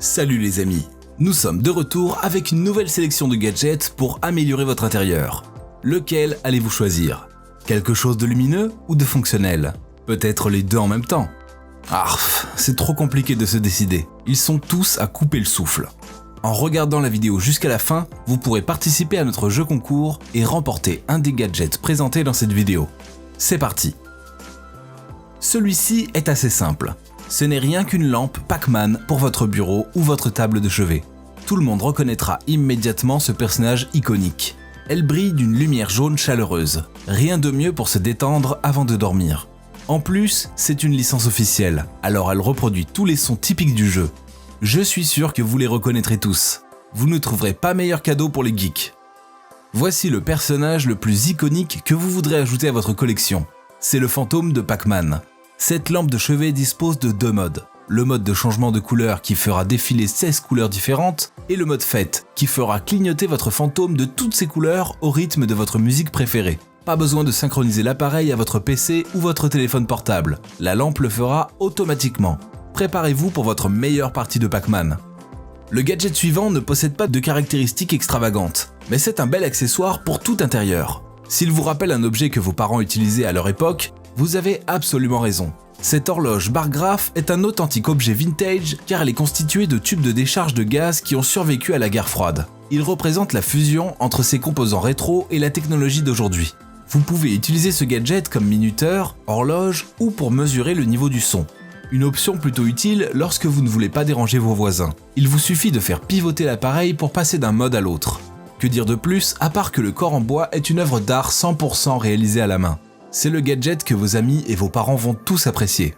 Salut les amis, nous sommes de retour avec une nouvelle sélection de gadgets pour améliorer votre intérieur. Lequel allez-vous choisir? Quelque chose de lumineux ou de fonctionnel? Peut-être les deux en même temps? C'est trop compliqué de se décider, ils sont tous à couper le souffle. En regardant la vidéo jusqu'à la fin, vous pourrez participer à notre jeu concours et remporter un des gadgets présentés dans cette vidéo. C'est parti! Celui-ci est assez simple. Ce n'est rien qu'une lampe Pac-Man pour votre bureau ou votre table de chevet. Tout le monde reconnaîtra immédiatement ce personnage iconique. Elle brille d'une lumière jaune chaleureuse. Rien de mieux pour se détendre avant de dormir. En plus, c'est une licence officielle, alors elle reproduit tous les sons typiques du jeu. Je suis sûr que vous les reconnaîtrez tous. Vous ne trouverez pas meilleur cadeau pour les geeks. Voici le personnage le plus iconique que vous voudrez ajouter à votre collection. C'est le fantôme de Pac-Man. Cette lampe de chevet dispose de deux modes. Le mode de changement de couleur qui fera défiler 16 couleurs différentes et le mode fête qui fera clignoter votre fantôme de toutes ces couleurs au rythme de votre musique préférée. Pas besoin de synchroniser l'appareil à votre PC ou votre téléphone portable. La lampe le fera automatiquement. Préparez-vous pour votre meilleure partie de Pac-Man. Le gadget suivant ne possède pas de caractéristiques extravagantes, mais c'est un bel accessoire pour tout intérieur. S'il vous rappelle un objet que vos parents utilisaient à leur époque, vous avez absolument raison. Cette horloge bargraphe est un authentique objet vintage car elle est constituée de tubes de décharge de gaz qui ont survécu à la guerre froide. Il représente la fusion entre ses composants rétro et la technologie d'aujourd'hui. Vous pouvez utiliser ce gadget comme minuteur, horloge ou pour mesurer le niveau du son. Une option plutôt utile lorsque vous ne voulez pas déranger vos voisins. Il vous suffit de faire pivoter l'appareil pour passer d'un mode à l'autre. Que dire de plus à part que le corps en bois est une œuvre d'art 100% réalisée à la main. C'est le gadget que vos amis et vos parents vont tous apprécier.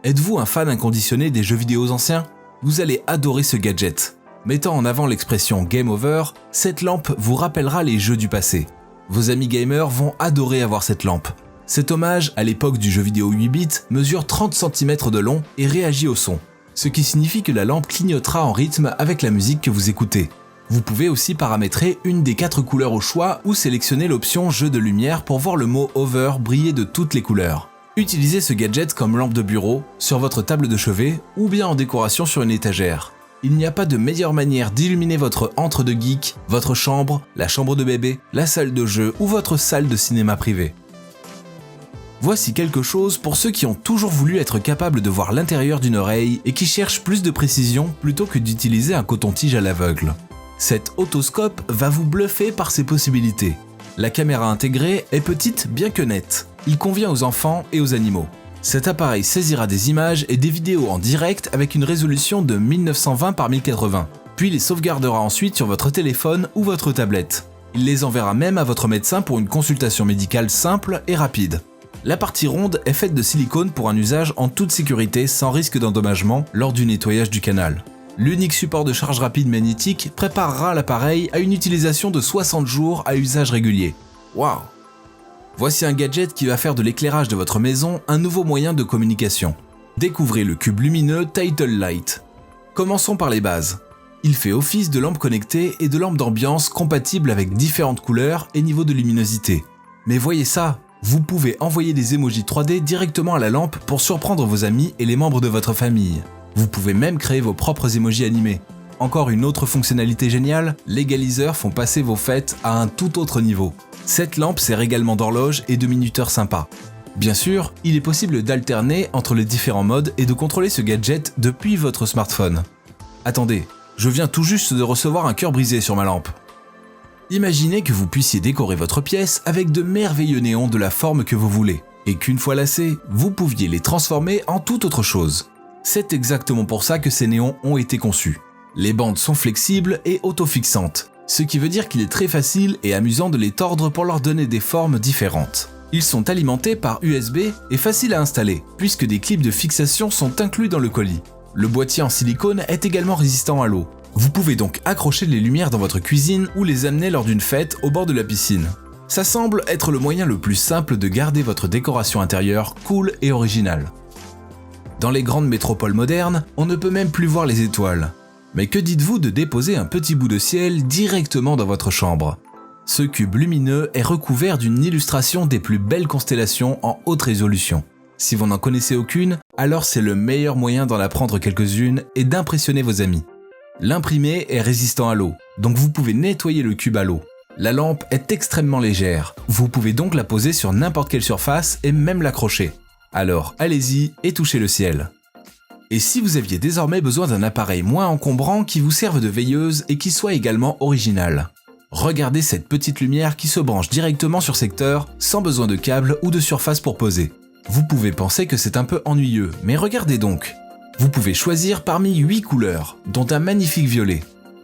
Êtes-vous un fan inconditionné des jeux vidéo anciens? Vous allez adorer ce gadget. Mettant en avant l'expression Game Over, cette lampe vous rappellera les jeux du passé. Vos amis gamers vont adorer avoir cette lampe. Cet hommage à l'époque du jeu vidéo 8 bits mesure 30 cm de long et réagit au son, ce qui signifie que la lampe clignotera en rythme avec la musique que vous écoutez. Vous pouvez aussi paramétrer une des 4 couleurs au choix ou sélectionner l'option jeu de lumière pour voir le mot Over briller de toutes les couleurs. Utilisez ce gadget comme lampe de bureau, sur votre table de chevet ou bien en décoration sur une étagère. Il n'y a pas de meilleure manière d'illuminer votre antre de geek, votre chambre, la chambre de bébé, la salle de jeu ou votre salle de cinéma privée. Voici quelque chose pour ceux qui ont toujours voulu être capables de voir l'intérieur d'une oreille et qui cherchent plus de précision plutôt que d'utiliser un coton-tige à l'aveugle. Cet otoscope va vous bluffer par ses possibilités. La caméra intégrée est petite bien que nette. Il convient aux enfants et aux animaux. Cet appareil saisira des images et des vidéos en direct avec une résolution de 1920 par 1080, puis les sauvegardera ensuite sur votre téléphone ou votre tablette. Il les enverra même à votre médecin pour une consultation médicale simple et rapide. La partie ronde est faite de silicone pour un usage en toute sécurité sans risque d'endommagement lors du nettoyage du canal. L'unique support de charge rapide magnétique préparera l'appareil à une utilisation de 60 jours à usage régulier. Waouh! Voici un gadget qui va faire de l'éclairage de votre maison un nouveau moyen de communication. Découvrez le cube lumineux Title Light. Commençons par les bases. Il fait office de lampe connectée et de lampe d'ambiance compatible avec différentes couleurs et niveaux de luminosité. Mais voyez ça! Vous pouvez envoyer des emojis 3D directement à la lampe pour surprendre vos amis et les membres de votre famille. Vous pouvez même créer vos propres emojis animés. Encore une autre fonctionnalité géniale, les égaliseurs font passer vos fêtes à un tout autre niveau. Cette lampe sert également d'horloge et de minuteur sympa. Bien sûr, il est possible d'alterner entre les différents modes et de contrôler ce gadget depuis votre smartphone. Attendez, je viens tout juste de recevoir un cœur brisé sur ma lampe. Imaginez que vous puissiez décorer votre pièce avec de merveilleux néons de la forme que vous voulez, et qu'une fois lassés, vous pouviez les transformer en toute autre chose. C'est exactement pour ça que ces néons ont été conçus. Les bandes sont flexibles et autofixantes, ce qui veut dire qu'il est très facile et amusant de les tordre pour leur donner des formes différentes. Ils sont alimentés par USB et faciles à installer, puisque des clips de fixation sont inclus dans le colis. Le boîtier en silicone est également résistant à l'eau. Vous pouvez donc accrocher les lumières dans votre cuisine ou les amener lors d'une fête au bord de la piscine. Ça semble être le moyen le plus simple de garder votre décoration intérieure cool et originale. Dans les grandes métropoles modernes, on ne peut même plus voir les étoiles. Mais que dites-vous de déposer un petit bout de ciel directement dans votre chambre? Ce cube lumineux est recouvert d'une illustration des plus belles constellations en haute résolution. Si vous n'en connaissez aucune, Alors c'est le meilleur moyen d'en apprendre quelques-unes et d'impressionner vos amis. L'imprimé est résistant à l'eau, donc vous pouvez nettoyer le cube à l'eau. La lampe est extrêmement légère, vous pouvez donc la poser sur n'importe quelle surface et même l'accrocher. Alors allez-y et touchez le ciel. Et si vous aviez désormais besoin d'un appareil moins encombrant qui vous serve de veilleuse et qui soit également original? Regardez cette petite lumière qui se branche directement sur secteur, sans besoin de câble ou de surface pour poser. Vous pouvez penser que c'est un peu ennuyeux, mais regardez donc. Vous pouvez choisir parmi 8 couleurs, dont un magnifique violet.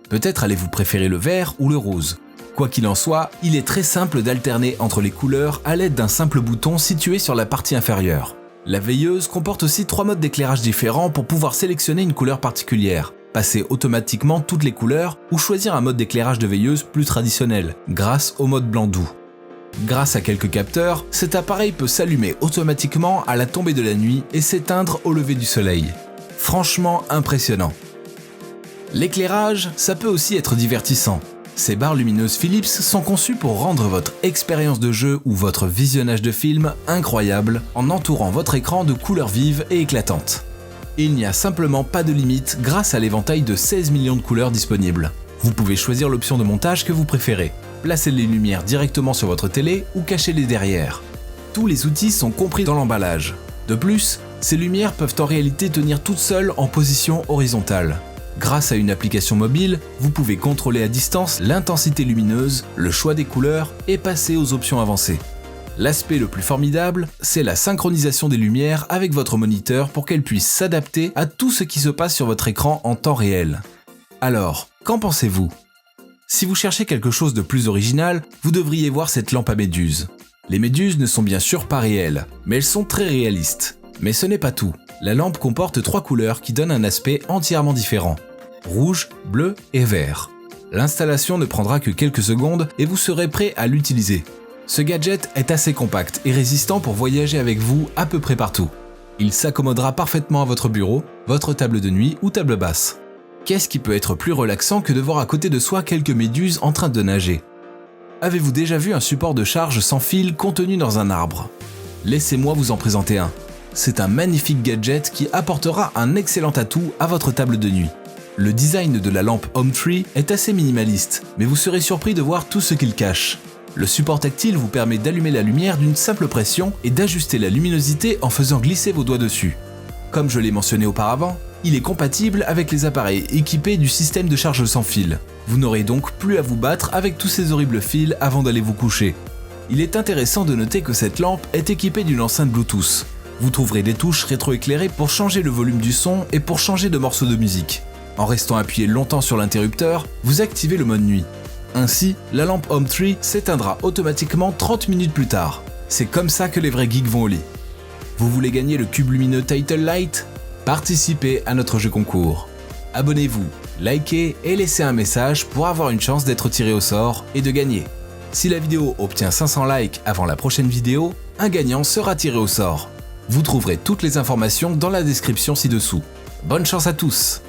Peut-être allez-vous préférer le vert ou le rose. Quoi qu'il en soit, il est très simple d'alterner entre les couleurs à l'aide d'un simple bouton situé sur la partie inférieure. La veilleuse comporte aussi 3 modes d'éclairage différents pour pouvoir sélectionner une couleur particulière, passer automatiquement toutes les couleurs ou choisir un mode d'éclairage de veilleuse plus traditionnel, grâce au mode blanc doux. Grâce à quelques capteurs, cet appareil peut s'allumer automatiquement à la tombée de la nuit et s'éteindre au lever du soleil. Franchement impressionnant. L'éclairage, ça peut aussi être divertissant. Ces barres lumineuses Philips sont conçues pour rendre votre expérience de jeu ou votre visionnage de film incroyable en entourant votre écran de couleurs vives et éclatantes. Il n'y a simplement pas de limite grâce à l'éventail de 16 millions de couleurs disponibles. Vous pouvez choisir l'option de montage que vous préférez, placer les lumières directement sur votre télé ou cacher-les derrière. Tous les outils sont compris dans l'emballage. De plus, ces lumières peuvent en réalité tenir toutes seules en position horizontale. Grâce à une application mobile, vous pouvez contrôler à distance l'intensité lumineuse, le choix des couleurs et passer aux options avancées. L'aspect le plus formidable, c'est la synchronisation des lumières avec votre moniteur pour qu'elles puissent s'adapter à tout ce qui se passe sur votre écran en temps réel. Alors, qu'en pensez-vous? Si vous cherchez quelque chose de plus original, vous devriez voir cette lampe à méduses. Les méduses ne sont bien sûr pas réelles, mais elles sont très réalistes. Mais ce n'est pas tout. La lampe comporte 3 couleurs qui donnent un aspect entièrement différent. Rouge, bleu et vert. L'installation ne prendra que quelques secondes et vous serez prêt à l'utiliser. Ce gadget est assez compact et résistant pour voyager avec vous à peu près partout. Il s'accommodera parfaitement à votre bureau, votre table de nuit ou table basse. Qu'est-ce qui peut être plus relaxant que de voir à côté de soi quelques méduses en train de nager? Avez-vous déjà vu un support de charge sans fil contenu dans un arbre? Laissez-moi vous en présenter un. C'est un magnifique gadget qui apportera un excellent atout à votre table de nuit. Le design de la lampe Home3 est assez minimaliste, mais vous serez surpris de voir tout ce qu'il cache. Le support tactile vous permet d'allumer la lumière d'une simple pression et d'ajuster la luminosité en faisant glisser vos doigts dessus. Comme je l'ai mentionné auparavant, il est compatible avec les appareils équipés du système de charge sans fil. Vous n'aurez donc plus à vous battre avec tous ces horribles fils avant d'aller vous coucher. Il est intéressant de noter que cette lampe est équipée d'une enceinte Bluetooth. Vous trouverez des touches rétroéclairées pour changer le volume du son et pour changer de morceau de musique. En restant appuyé longtemps sur l'interrupteur, vous activez le mode nuit. Ainsi, la lampe Home3 s'éteindra automatiquement 30 minutes plus tard. C'est comme ça que les vrais geeks vont au lit. Vous voulez gagner le cube lumineux Title Light? Participez à notre jeu concours. Abonnez-vous, likez et laissez un message pour avoir une chance d'être tiré au sort et de gagner. Si la vidéo obtient 500 likes avant la prochaine vidéo, un gagnant sera tiré au sort. Vous trouverez toutes les informations dans la description ci-dessous. Bonne chance à tous!